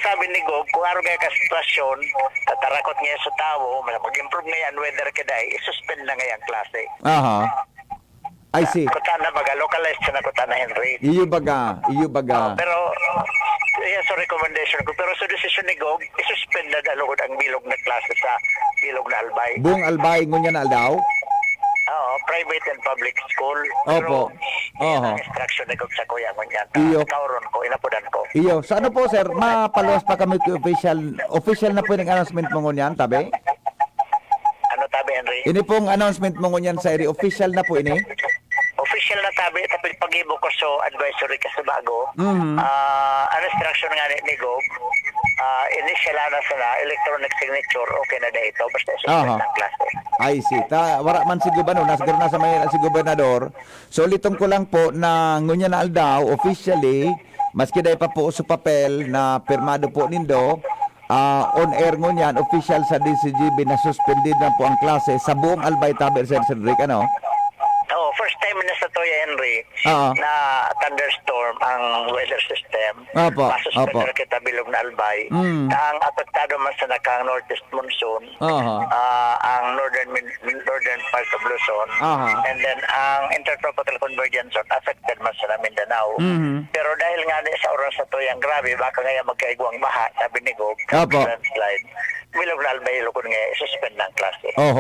sabi ni Gob, kung araw nga ka-sitwasyon, tatarakot nga sa tao, mag-improve nga yan, whether kaday, isuspend na nga yung klase. Aha. I see. Kutana baga, localized siya na kutana, Henry. Iyo baga. Pero, yan sa recommendation ko. Pero sa decision ni Gob, isuspend na dalugod ang bilog na klase sa bilog na Albay. Buong Albay ngunya na daw. Oo, private and public school. Opo. Pero, ang instruction ni Gob sa kuya mo niyan. Iyo. Kauron ko, inapudan ko. Iyo, sa ano po sir, mapaluwas pa kami official na po yung announcement mo ngunyan, tabi? Ano tabi, Henry? Ini pong announcement mo ngunyan sa area, official na po ini? Official na tabi, tapos pag-ibo ko so advisory ka sa bago. Mhm. Ang instruction nga ni Gob, initial na sana, electronic signature, okay na dahito. Basta isuspend ng klase. I see. Wala man si gobernador, nasagaro na sa may si gobernador. So litong ko lang po na ngunya na aldaw officially, maski dahil pa po sa papel na pirmado po nindo, on air ngunyan official sa DCGB na suspended na po ang klase sa buong Albay Taber Sir Cedric, ano? Oo, first time na sa Toya, Henry, Oo. na thunderstorm ang weather system. Opo, Masuspender opo. kita bilog na Albay. Mm. Ang apektado man sa nakang northeast monsoon, Aha. ang northern part of Luzon, Aha. and then ang intertropical convergence zone affected man sa Mindanao. Mhm. Pero dahil nga sa oras sa Toya, ang grabe, baka nga magkaigwang baha, sabi ni Gob, Opo. landslide, bilog na Albay, lukon nga, suspend ng klase. Oh,